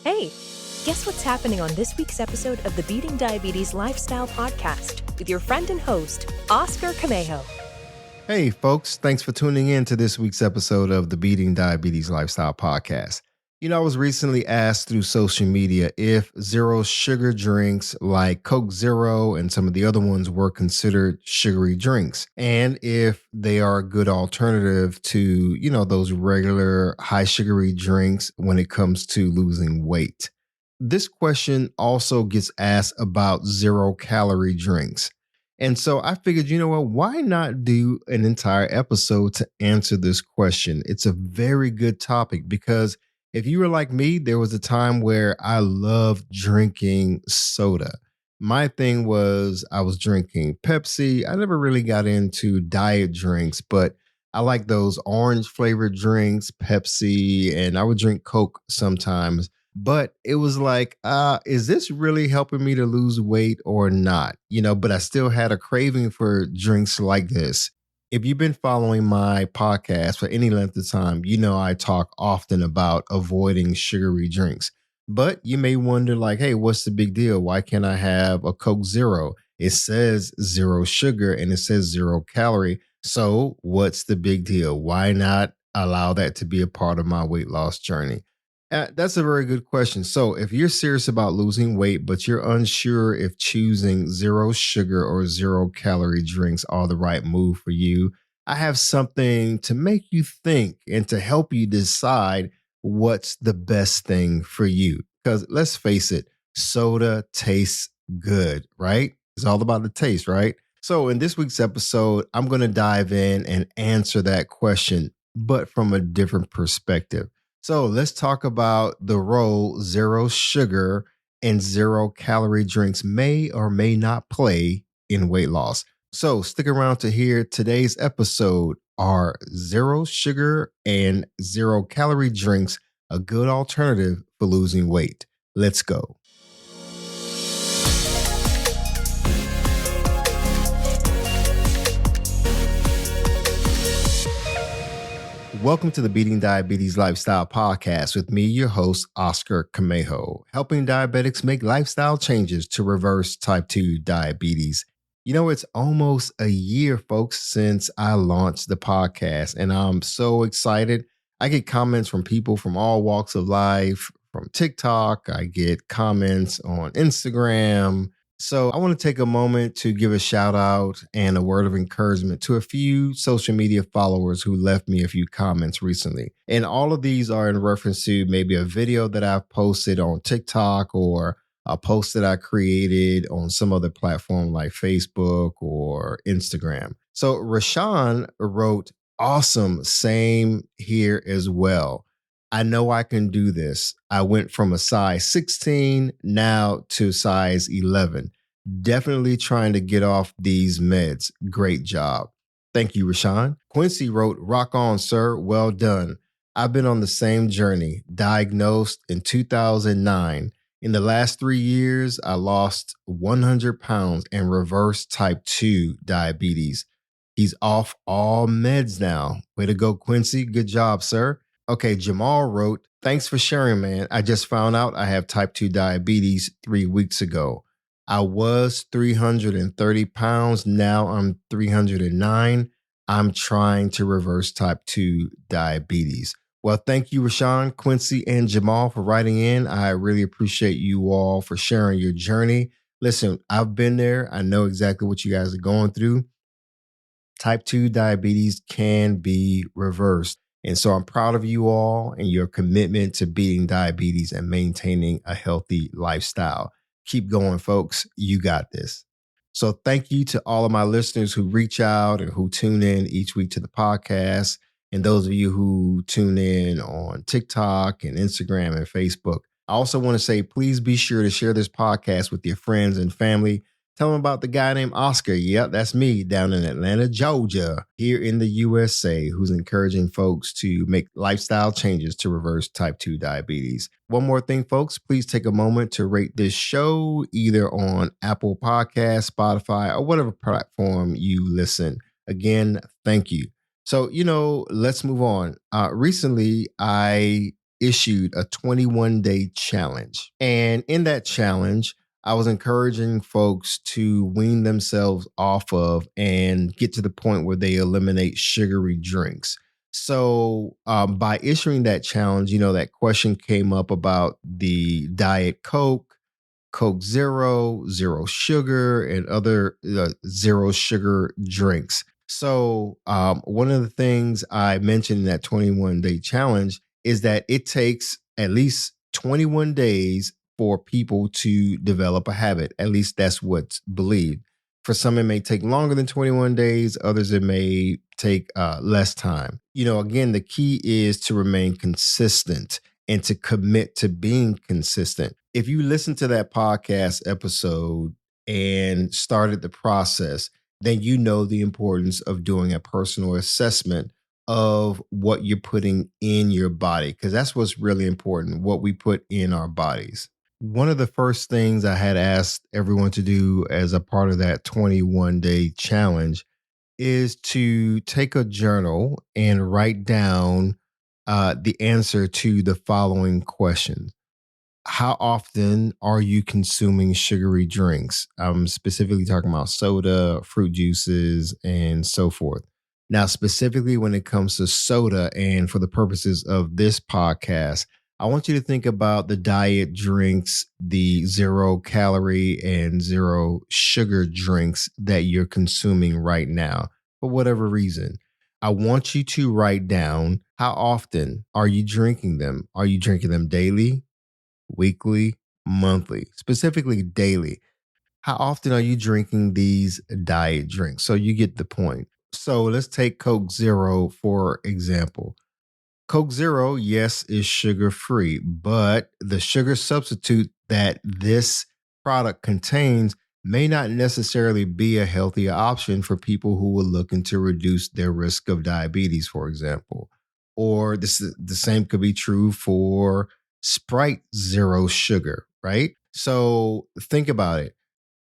Hey, guess what's happening on this week's episode of the Beating Diabetes Lifestyle Podcast with your friend and host, Oscar Camejo. Hey, folks, thanks for tuning in to this week's episode of the Beating Diabetes Lifestyle Podcast. I was recently asked through social media if zero sugar drinks like Coke Zero and some of the other ones were considered sugary drinks, and if they are a good alternative to, those regular high sugary drinks when it comes to losing weight. This question also gets asked about zero-calorie drinks. And so I figured, why not do an entire episode to answer this question? It's a very good topic because if you were like me, there was a time where I loved drinking soda. My thing was I was drinking Pepsi. I never really got into diet drinks, but I like those orange flavored drinks, Pepsi, and I would drink Coke sometimes. But it was like, is this really helping me to lose weight or not? But I still had a craving for drinks like this. If you've been following my podcast for any length of time, I talk often about avoiding sugary drinks. But you may wonder, like, hey, what's the big deal? Why can't I have a Coke Zero? It says zero sugar and it says 0 calorie. So what's the big deal? Why not allow that to be a part of my weight loss journey? That's a very good question. So, if you're serious about losing weight, but you're unsure if choosing zero sugar or 0 calorie drinks are the right move for you, I have something to make you think and to help you decide what's the best thing for you. Because let's face it, soda tastes good, right? It's all about the taste, right? So, in this week's episode, I'm going to dive in and answer that question, but from a different perspective. So let's talk about the role zero sugar and 0 calorie drinks may or may not play in weight loss. So stick around to hear today's episode. Are zero sugar and 0 calorie drinks a good alternative for losing weight? Let's go. Welcome to the Beating Diabetes Lifestyle Podcast with me, your host, Oscar Camejo, helping diabetics make lifestyle changes to reverse type 2 diabetes. It's almost a year, folks, since I launched the podcast, and I'm so excited. I get comments from people from all walks of life, from TikTok. I get comments on Instagram. So I want to take a moment to give a shout out and a word of encouragement to a few social media followers who left me a few comments recently. And all of these are in reference to maybe a video that I've posted on TikTok or a post that I created on some other platform like Facebook or Instagram. So Rashawn wrote, "Awesome, same here as well. I know I can do this. I went from a size 16 now to size 11. Definitely trying to get off these meds. Great job." Thank you, Rashawn. Quincy wrote, "Rock on, sir. Well done. I've been on the same journey, diagnosed in 2009. In the last 3 years, I lost 100 pounds and reversed type 2 diabetes. He's off all meds now. Way to go, Quincy. Good job, sir." Okay, Jamal wrote, "Thanks for sharing, man. I just found out I have type 2 diabetes 3 weeks ago. I was 330 pounds. Now I'm 309. I'm trying to reverse type 2 diabetes." Well, thank you, Rashawn, Quincy, and Jamal for writing in. I really appreciate you all for sharing your journey. Listen, I've been there. I know exactly what you guys are going through. Type 2 diabetes can be reversed. And so I'm proud of you all and your commitment to beating diabetes and maintaining a healthy lifestyle. Keep going, folks. You got this. So thank you to all of my listeners who reach out and who tune in each week to the podcast. And those of you who tune in on TikTok and Instagram and Facebook. I also want to say, please be sure to share this podcast with your friends and family. Tell them about the guy named Oscar. Yep, that's me down in Atlanta, Georgia, here in the USA, who's encouraging folks to make lifestyle changes to reverse type 2 diabetes. One more thing, folks, please take a moment to rate this show either on Apple Podcasts, Spotify, or whatever platform you listen. Again, thank you. So, let's move on. Recently, I issued a 21-day challenge. And in that challenge, I was encouraging folks to wean themselves off of and get to the point where they eliminate sugary drinks. So by issuing that challenge, that question came up about the Diet Coke, Coke Zero, zero sugar, and other zero sugar drinks. So, one of the things I mentioned in that 21-day challenge is that it takes at least 21 days for people to develop a habit. At least that's what's believed. For some, it may take longer than 21 days. Others, it may take less time. Again, the key is to remain consistent and to commit to being consistent. If you listen to that podcast episode and started the process, then you know the importance of doing a personal assessment of what you're putting in your body, because that's what's really important, what we put in our bodies. One of the first things I had asked everyone to do as a part of that 21-day challenge is to take a journal and write down the answer to the following questions. How often are you consuming sugary drinks? I'm specifically talking about soda, fruit juices, and so forth. Now, specifically when it comes to soda, and for the purposes of this podcast, I want you to think about the diet drinks, the Zero-Calorie and zero sugar drinks that you're consuming right now for whatever reason. I want you to write down, how often are you drinking them? Are you drinking them daily, weekly, monthly, specifically daily? How often are you drinking these diet drinks? So you get the point. So let's take Coke Zero, for example. Coke Zero, yes, is sugar free, but the sugar substitute that this product contains may not necessarily be a healthy option for people who are looking to reduce their risk of diabetes, for example. Or the same could be true for Sprite Zero Sugar, right? So think about it.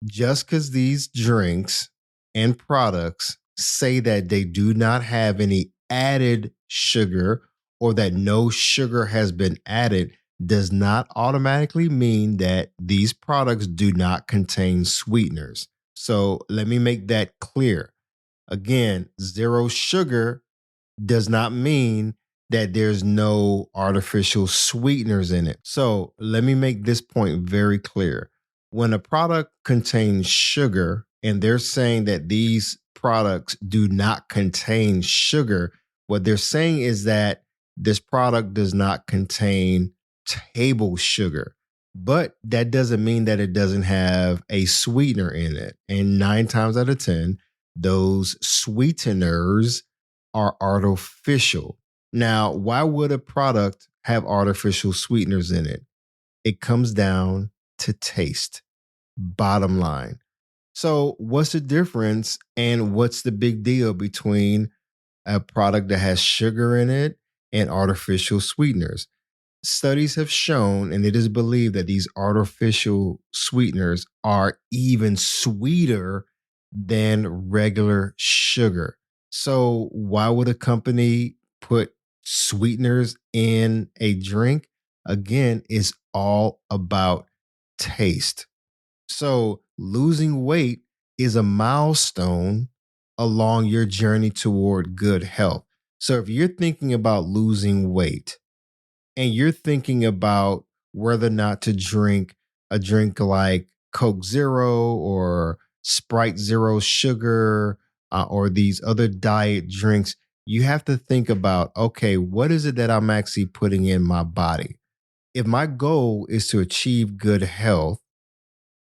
Just because these drinks and products say that they do not have any added sugar or that no sugar has been added does not automatically mean that these products do not contain sweeteners. So let me make that clear. Again, zero sugar does not mean that there's no artificial sweeteners in it. So let me make this point very clear. When a product contains sugar and they're saying that these products do not contain sugar, what they're saying is that this product does not contain table sugar. But that doesn't mean that it doesn't have a sweetener in it. And 9 times out of 10, those sweeteners are artificial. Now, why would a product have artificial sweeteners in it? It comes down to taste, bottom line. So, what's the difference and what's the big deal between a product that has sugar in it and artificial sweeteners? Studies have shown, and it is believed, that these artificial sweeteners are even sweeter than regular sugar. So, why would a company put sweeteners in a drink? Again, it's all about taste. So, losing weight is a milestone along your journey toward good health. So, if you're thinking about losing weight and you're thinking about whether or not to drink a drink like Coke Zero or Sprite Zero Sugar or these other diet drinks, you have to think about, okay, what is it that I'm actually putting in my body? If my goal is to achieve good health,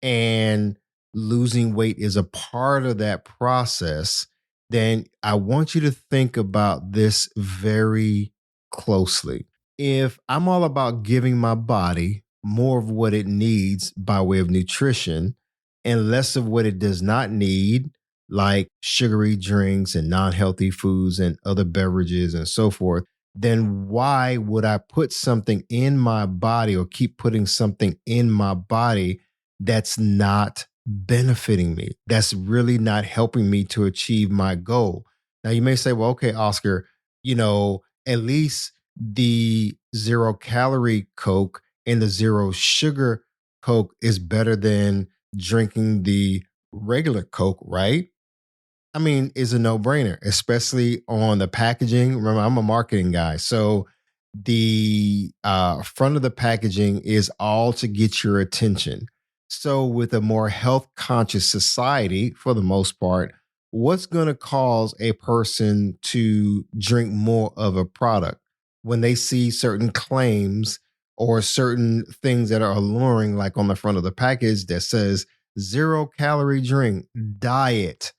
and losing weight is a part of that process, then I want you to think about this very closely. If I'm all about giving my body more of what it needs by way of nutrition and less of what it does not need, like sugary drinks and non healthy foods and other beverages and so forth, then why would I put something in my body or keep putting something in my body that's not benefiting me? That's really not helping me to achieve my goal. Now, you may say, well, okay, Oscar, at least the zero calorie Coke and the zero sugar Coke is better than drinking the regular Coke, right? I mean, is a no brainer, especially on the packaging. Remember, I'm a marketing guy. So the front of the packaging is all to get your attention. So, with a more health conscious society, for the most part, what's going to cause a person to drink more of a product when they see certain claims or certain things that are alluring, like on the front of the package that says 0-calorie drink, diet,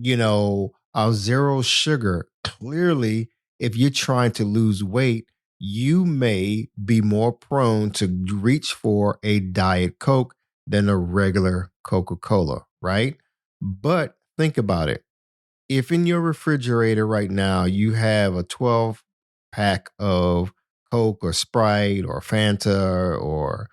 zero sugar. Clearly, if you're trying to lose weight, you may be more prone to reach for a Diet Coke than a regular Coca Cola, right? But think about it. If in your refrigerator right now you have a 12 pack of Coke or Sprite or Fanta or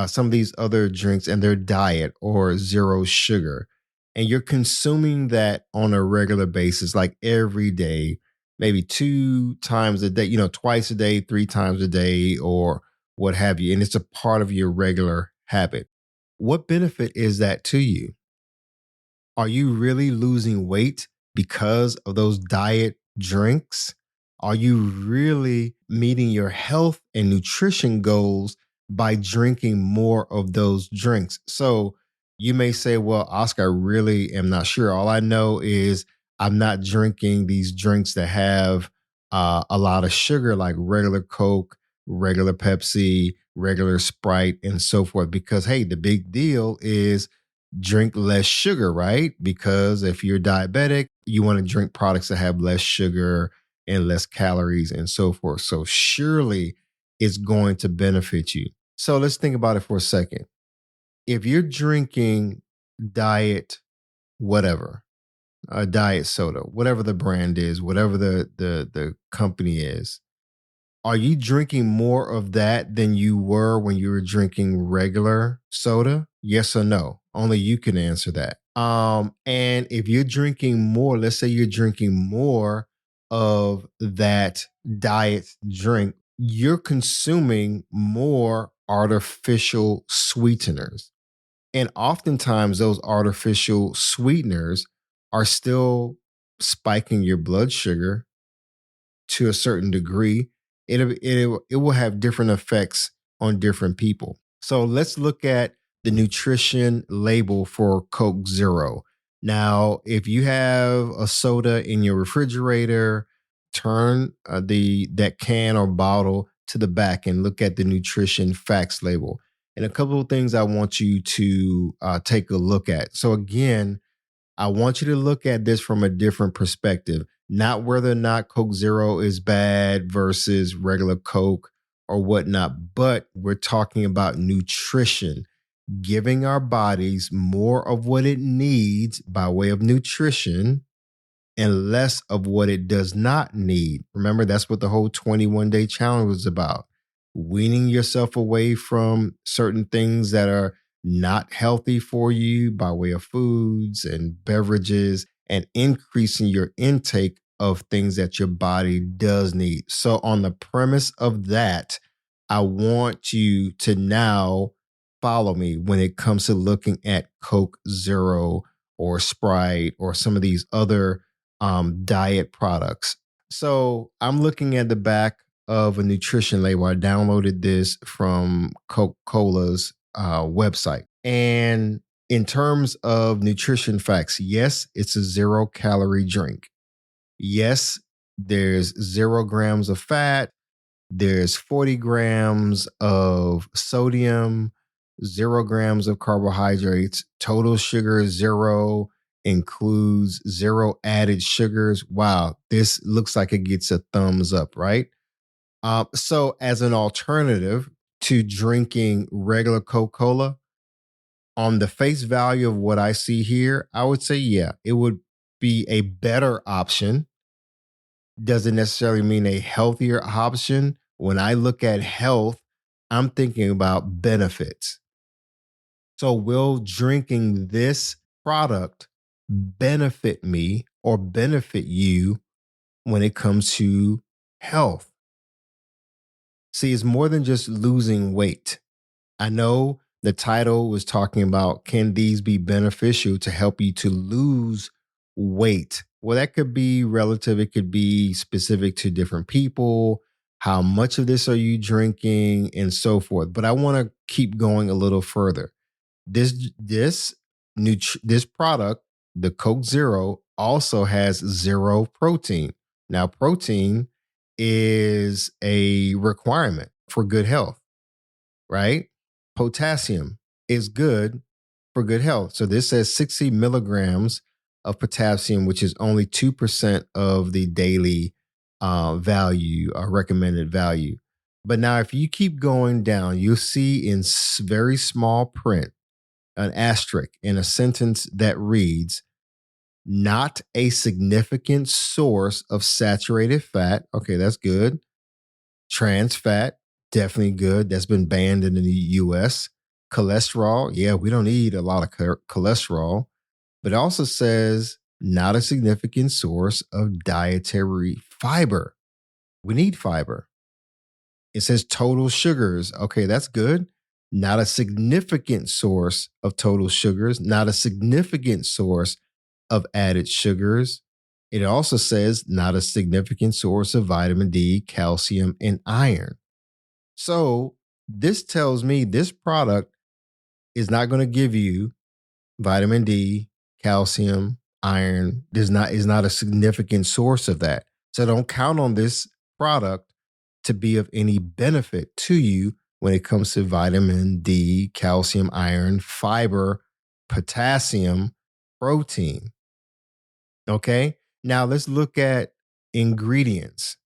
some of these other drinks and they're diet or zero sugar, and you're consuming that on a regular basis, like every day, maybe 2 times a day, twice a day, 3 times a day, or what have you, and it's a part of your regular habit, what benefit is that to you? Are you really losing weight because of those diet drinks? Are you really meeting your health and nutrition goals by drinking more of those drinks? So you may say, well, Oscar, I really am not sure. All I know is I'm not drinking these drinks that have a lot of sugar, like regular Coke, regular Pepsi, regular Sprite, and so forth. Because, hey, the big deal is drink less sugar, right? Because if you're diabetic, you want to drink products that have less sugar and less calories and so forth. So surely it's going to benefit you. So let's think about it for a second. If you're drinking diet, whatever, a diet soda, whatever the brand is, whatever the company is, are you drinking more of that than you were when you were drinking regular soda? Yes or no? Only you can answer that. And if you're drinking more, let's say you're drinking more of that diet drink, you're consuming more artificial sweeteners. And oftentimes those artificial sweeteners are still spiking your blood sugar to a certain degree. It will have different effects on different people. So let's look at the nutrition label for Coke Zero. Now, if you have a soda in your refrigerator, turn the that can or bottle to the back and look at the nutrition facts label. And a couple of things I want you to take a look at. So again, I want you to look at this from a different perspective, not whether or not Coke Zero is bad versus regular Coke or whatnot, but we're talking about nutrition, giving our bodies more of what it needs by way of nutrition and less of what it does not need. Remember, that's what the whole 21-day challenge was about. Weaning yourself away from certain things that are not healthy for you by way of foods and beverages and increasing your intake of things that your body does need. So, on the premise of that, I want you to now follow me when it comes to looking at Coke Zero or Sprite or some of these other diet products. So I'm looking at the back of a nutrition label. I downloaded this from Coca Cola's website. And in terms of nutrition facts, yes, it's a 0-calorie drink. Yes, there's 0 grams of fat, there's 40 grams of sodium, 0 grams of carbohydrates, total sugar zero, includes zero added sugars. Wow, this looks like it gets a thumbs up, right? So, as an alternative to drinking regular Coca Cola, on the face value of what I see here, I would say, yeah, it would be a better option. Doesn't necessarily mean a healthier option. When I look at health, I'm thinking about benefits. So, will drinking this product benefit me or benefit you when it comes to health? See, it's more than just losing weight. I know the title was talking about can these be beneficial to help you to lose weight? Well, that could be relative, it could be specific to different people. How much of this are you drinking and so forth? But I want to keep going a little further. This product, the Coke Zero, also has zero protein. Now, protein is a requirement for good health, right? Potassium is good for good health. So this says 60 milligrams of potassium, which is only 2% of the daily value, recommended value. But now, if you keep going down, you'll see in very small print an asterisk in a sentence that reads, not a significant source of saturated fat. Okay, that's good. Trans fat, definitely good. That's been banned in the US. Cholesterol, yeah, we don't need a lot of cholesterol. But it also says not a significant source of dietary fiber. We need fiber. It says total sugars. Okay, that's good. Not a significant source of total sugars, not a significant source of added sugars. It also says not a significant source of vitamin D, calcium, and iron. So this tells me this product is not going to give you vitamin D, calcium, iron. Is not a significant source of that. So don't count on this product to be of any benefit to you when it comes to vitamin D, calcium, iron, fiber, potassium, protein. Okay. Now let's look at ingredients.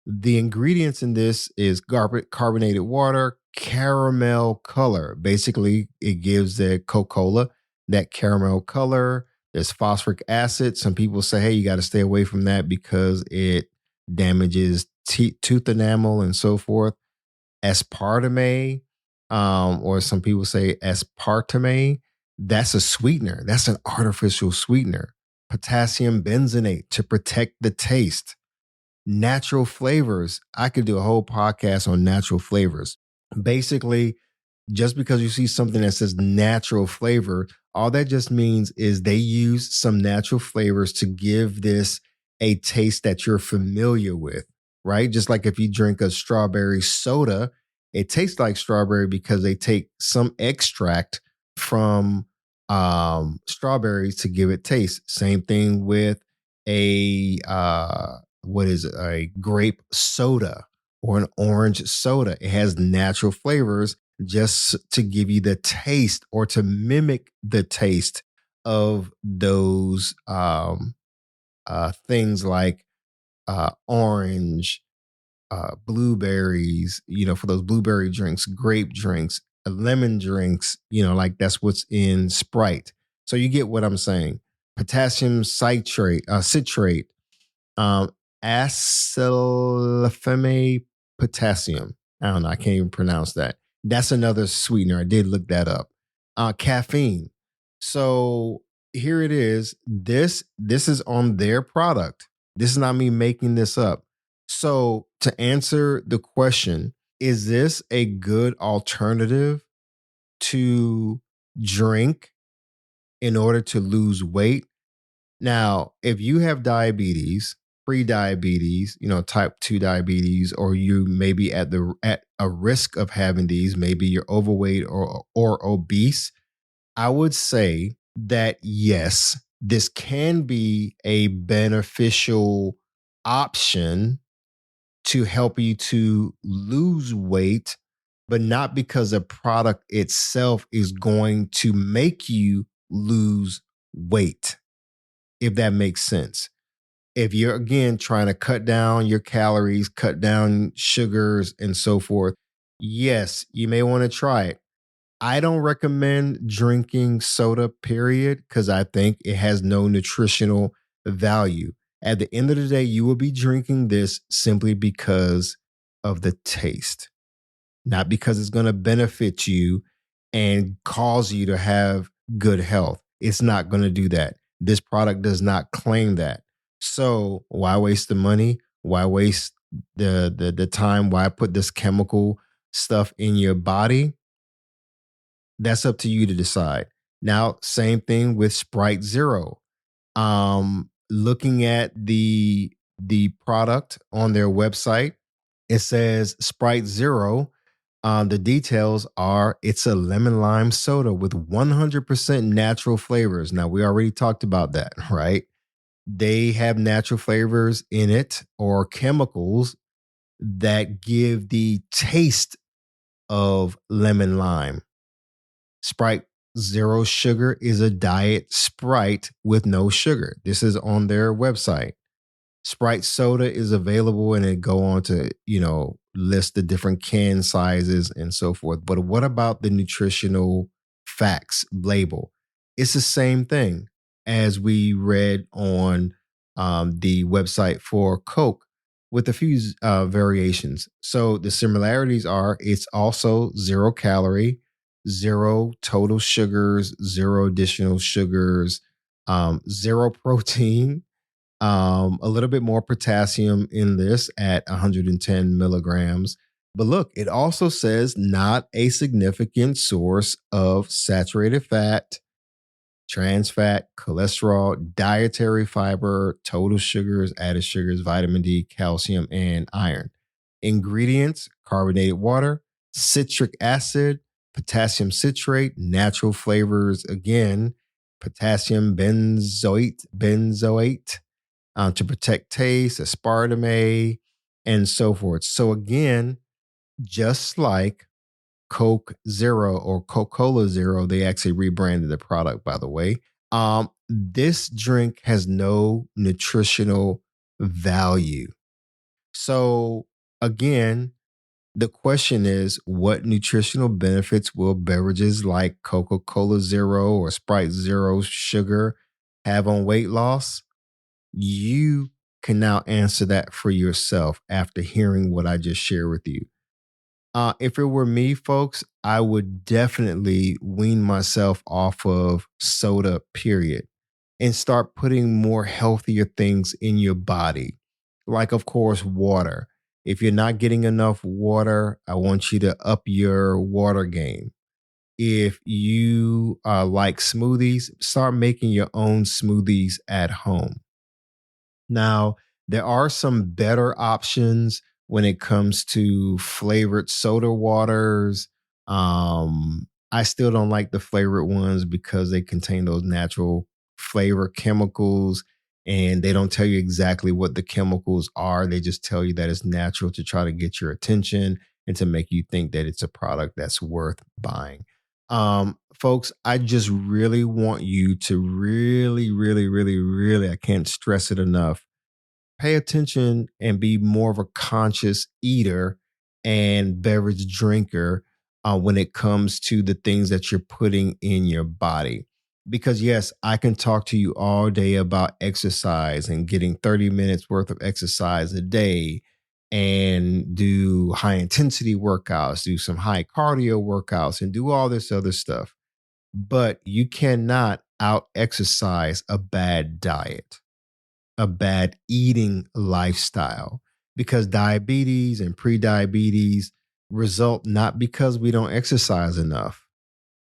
The ingredients in this is carbonated water, caramel color. Basically, it gives the Coca-Cola that caramel color. There's phosphoric acid. Some people say, hey, you got to stay away from that because it damages tooth enamel and so forth. Aspartame, or some people say aspartame, that's a sweetener. That's an artificial sweetener. Potassium benzoate to protect the taste. Natural flavors. I could do a whole podcast on natural flavors. Basically, just because you see something that says natural flavor, all that just means is they use some natural flavors to give this a taste that you're familiar with, right? Just like if you drink a strawberry soda, it tastes like strawberry because they take some extract from strawberries to give it taste. Same thing with a a grape soda or an orange soda. It has natural flavors just to give you the taste or to mimic the taste of those things like orange, blueberries, for those blueberry drinks, grape drinks, lemon drinks, like that's what's in Sprite. So you get what I'm saying. Potassium citrate, acylfame potassium. I don't know. I can't even pronounce that. That's another sweetener. I did look that up. Caffeine. So here it is. This is on their product. This is not me making this up. So to answer the question, is this a good alternative to drink in order to lose weight? Now, if you have diabetes, pre-diabetes, type 2 diabetes, or you may be at a risk of having these, maybe you're overweight or obese, I would say that yes, this can be a beneficial option to help you to lose weight, but not because the product itself is going to make you lose weight, if that makes sense. If you're, again, trying to cut down your calories, cut down sugars and so forth, yes, you may want to try it. I don't recommend drinking soda, period, because I think it has no nutritional value. At the end of the day, you will be drinking this simply because of the taste, not because it's going to benefit you and cause you to have good health. It's not going to do that. This product does not claim that. So why waste the money? Why waste the time why I put this chemical stuff in your body, that's up to you to decide. Now, same thing with Sprite Zero. Looking at the product on their website, it says Sprite Zero. The details are it's a lemon lime soda with 100% natural flavors. Now, we already talked about that, right? They have natural flavors in it or chemicals that give the taste of lemon lime. Sprite Zero Sugar is a diet Sprite with no sugar. This is on their website. Sprite soda is available and it go on to, list the different can sizes and so forth. But what about the nutritional facts label? It's the same thing as we read on the website for Coke with a few variations. So the similarities are it's also 0 calorie, zero total sugars, zero additional sugars, zero protein, a little bit more potassium in this at 110 milligrams. But look, it also says not a significant source of saturated fat, trans fat, cholesterol, dietary fiber, total sugars, added sugars, vitamin D, calcium, and iron. Ingredients: carbonated water, citric acid, potassium citrate, natural flavors, again, potassium benzoate, to protect taste, aspartame, and so forth. So again, just like Coke Zero or Coca Cola Zero, they actually rebranded the product, by the way. This drink has no nutritional value. So again, the question is, what nutritional benefits will beverages like Coca Cola Zero or Sprite Zero Sugar have on weight loss? You can now answer that for yourself after hearing what I just shared with you. If it were me, folks, I would definitely wean myself off of soda, period, and start putting more healthier things in your body. Like, of course, water. If you're not getting enough water, I want you to up your water game. If you like smoothies, start making your own smoothies at home. Now, there are some better options when it comes to flavored soda waters. I still don't like the flavored ones because they contain those natural flavor chemicals and they don't tell you exactly what the chemicals are. They just tell you that it's natural to try to get your attention and to make you think that it's a product that's worth buying. Folks, I just really want you to really, really, really, really, I can't stress it enough, pay attention and be more of a conscious eater and beverage drinker when it comes to the things that you're putting in your body. Because, yes, I can talk to you all day about exercise and getting 30 minutes worth of exercise a day and do high intensity workouts, do some high cardio workouts, and do all this other stuff. But you cannot out exercise a bad diet, a bad eating lifestyle, because diabetes and pre-diabetes result not because we don't exercise enough,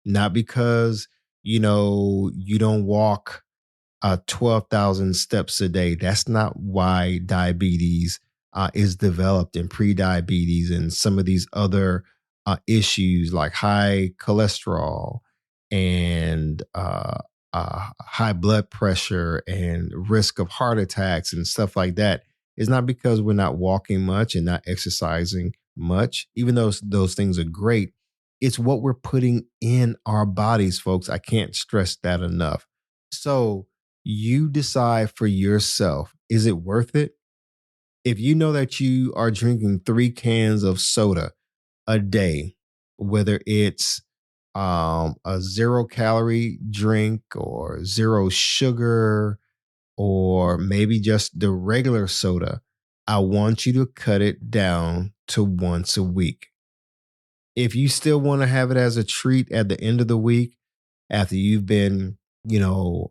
not because you don't walk 12,000 steps a day. That's not why diabetes is developed, in pre-diabetes and some of these other issues like high cholesterol and high blood pressure and risk of heart attacks and stuff like that. Is not because we're not walking much and not exercising much, even though those things are great. It's what we're putting in our bodies, folks. I can't stress that enough. So you decide for yourself, is it worth it? If you know that you are drinking 3 cans of soda a day, whether it's a 0 calorie drink or zero sugar or maybe just the regular soda, I want you to cut it down to once a week. If you still want to have it as a treat at the end of the week, after you've been, doing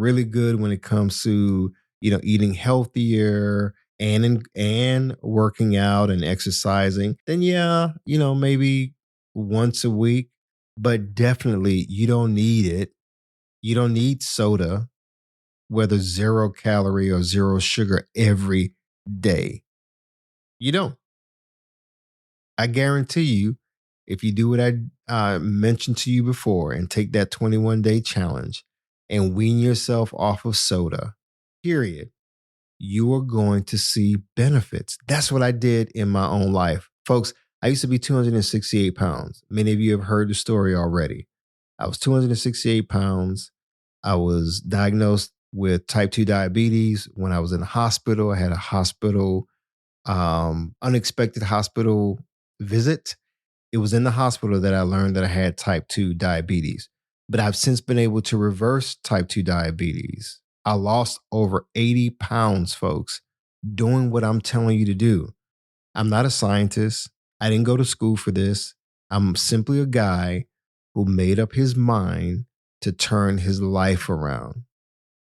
really good when it comes to, eating healthier and working out and exercising, then yeah, maybe once a week, but definitely you don't need it. You don't need soda, whether 0 calorie or zero sugar every day. You don't. I guarantee you, if you do what I mentioned to you before and take that 21-day challenge and wean yourself off of soda, period, you are going to see benefits. That's what I did in my own life. Folks, I used to be 268 pounds. Many of you have heard the story already. I was 268 pounds. I was diagnosed with type 2 diabetes when I was in the hospital. I had a unexpected hospital visit. It was in the hospital that I learned that I had type 2 diabetes. But I've since been able to reverse type 2 diabetes. I lost over 80 pounds, folks, doing what I'm telling you to do. I'm not a scientist. I didn't go to school for this. I'm simply a guy who made up his mind to turn his life around.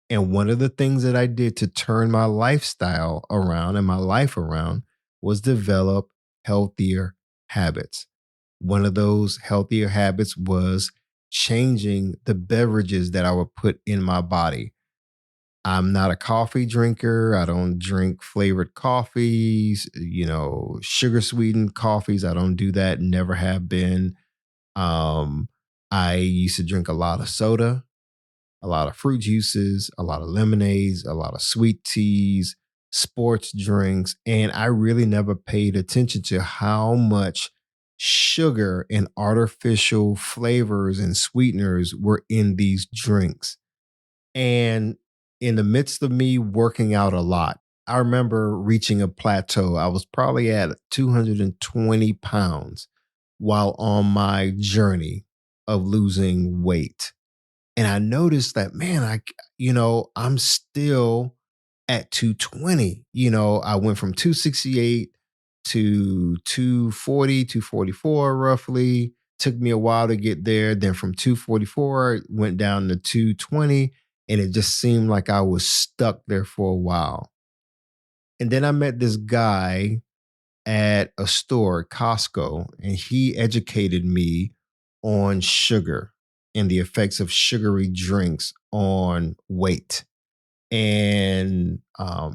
And one of the things that I did to turn my lifestyle around and my life around was develop healthier habits. One of those healthier habits was changing the beverages that I would put in my body. I'm not a coffee drinker. I don't drink flavored coffees, sugar sweetened coffees. I don't do that, never have been. Um, I used to drink a lot of soda, a lot of fruit juices, a lot of lemonades, a lot of sweet teas, sports drinks, and I really never paid attention to how much sugar and artificial flavors and sweeteners were in these drinks. And in the midst of me working out a lot, I remember reaching a plateau. I was probably at 220 pounds while on my journey of losing weight. And I noticed that, man, I'm still at 220. I went from 268 to 240, 244 roughly. Took me a while to get there. Then from 244, went down to 220. And it just seemed like I was stuck there for a while. And then I met this guy at a store, Costco, and he educated me on sugar and the effects of sugary drinks on weight and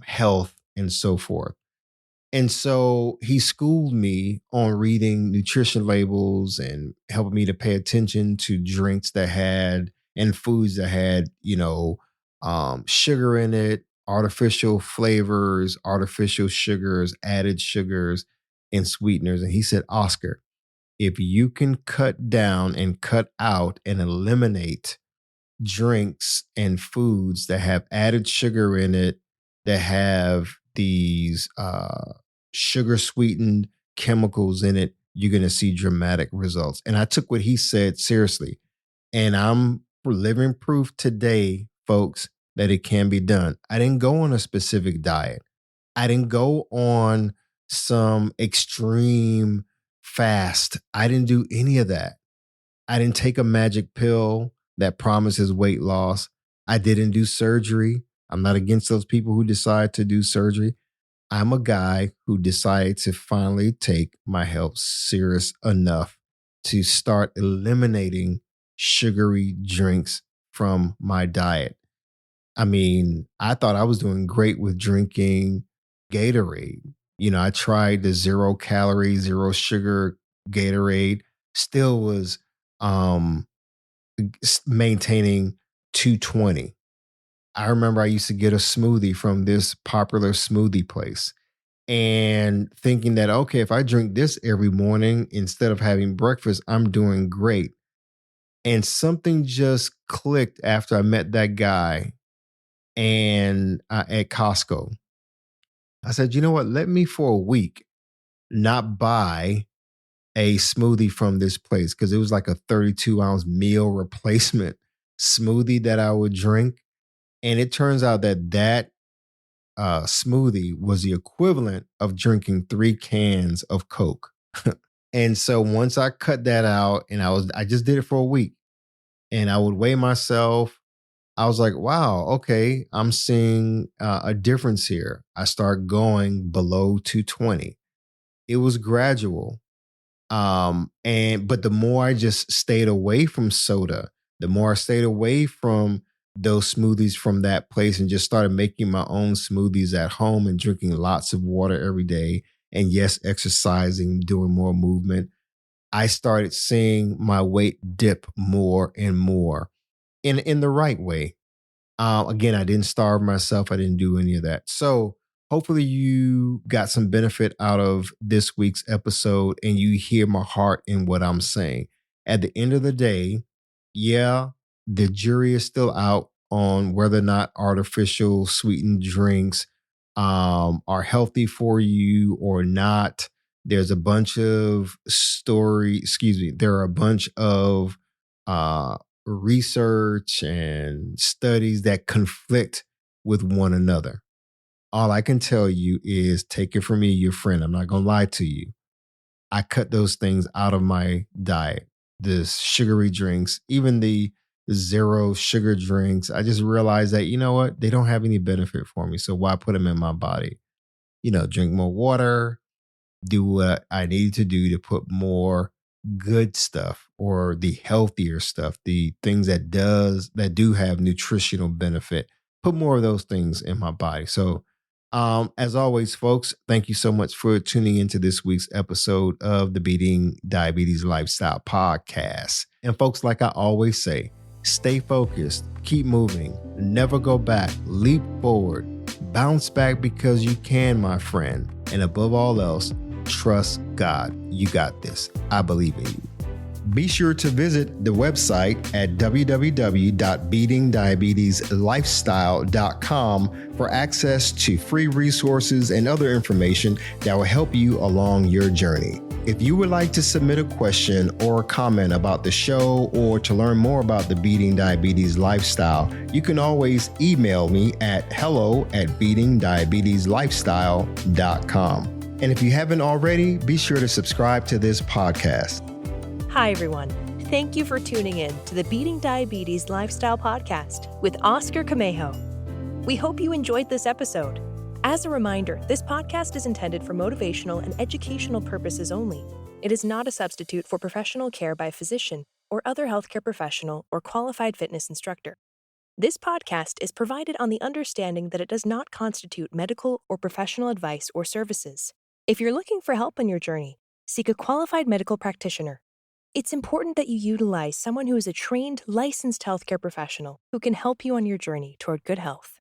health and so forth. And so he schooled me on reading nutrition labels and helping me to pay attention to drinks that had and foods that had, sugar in it, artificial flavors, artificial sugars, added sugars, and sweeteners. And he said, Oscar, if you can cut down and cut out and eliminate drinks and foods that have added sugar in it, that have these sugar sweetened chemicals in it, you're going to see dramatic results. And I took what he said seriously. And I'm living proof today, folks, that it can be done. I didn't go on a specific diet. I didn't go on some extreme fast. I didn't do any of that. I didn't take a magic pill that promises weight loss. I didn't do surgery. I'm not against those people who decide to do surgery. I'm a guy who decided to finally take my health serious enough to start eliminating sugary drinks from my diet. I mean, I thought I was doing great with drinking Gatorade. I tried the 0 calorie, zero sugar Gatorade, still was maintaining 220. I remember I used to get a smoothie from this popular smoothie place and thinking that, okay, if I drink this every morning instead of having breakfast, I'm doing great. And something just clicked after I met that guy and at Costco. I said, you know what? Let me for a week not buy a smoothie from this place because it was like a 32-ounce meal replacement smoothie that I would drink. And it turns out that smoothie was the equivalent of drinking 3 cans of Coke. And so once I cut that out and I just did it for a week and I would weigh myself, I was like, wow, okay, I'm seeing a difference here. I start going below 220. It was gradual. But the more I just stayed away from soda, the more I stayed away from those smoothies from that place and just started making my own smoothies at home and drinking lots of water every day. And yes, exercising, doing more movement. I started seeing my weight dip more and more in the right way. Again, I didn't starve myself. I didn't do any of that. So hopefully you got some benefit out of this week's episode and you hear my heart in what I'm saying. At the end of the day, yeah, the jury is still out on whether or not artificial sweetened drinks are healthy for you or not. There's a bunch of there are a bunch of research and studies that conflict with one another. All I can tell you is take it from me, your friend. I'm not going to lie to you. I cut those things out of my diet. The sugary drinks, even the zero sugar drinks. I just realized that, you know what? They don't have any benefit for me. So why put them in my body? Drink more water, do what I need to do to put more good stuff or the healthier stuff, the things that do have nutritional benefit, put more of those things in my body. So as always, folks, thank you so much for tuning into this week's episode of the Beating Diabetes Lifestyle Podcast. And folks, like I always say, stay focused, keep moving, never go back, leap forward, bounce back because you can, my friend. And above all else, trust God. You got this. I believe in you. Be sure to visit the website at www.beatingdiabetieslifestyle.com for access to free resources and other information that will help you along your journey. If you would like to submit a question or a comment about the show or to learn more about the Beating Diabetes Lifestyle, you can always email me at hello@beatingdiabetieslifestyle.com. And if you haven't already, be sure to subscribe to this podcast. Hi, everyone. Thank you for tuning in to the Beating Diabetes Lifestyle Podcast with Oscar Camejo. We hope you enjoyed this episode. As a reminder, this podcast is intended for motivational and educational purposes only. It is not a substitute for professional care by a physician or other healthcare professional or qualified fitness instructor. This podcast is provided on the understanding that it does not constitute medical or professional advice or services. If you're looking for help on your journey, seek a qualified medical practitioner. It's important that you utilize someone who is a trained, licensed healthcare professional who can help you on your journey toward good health.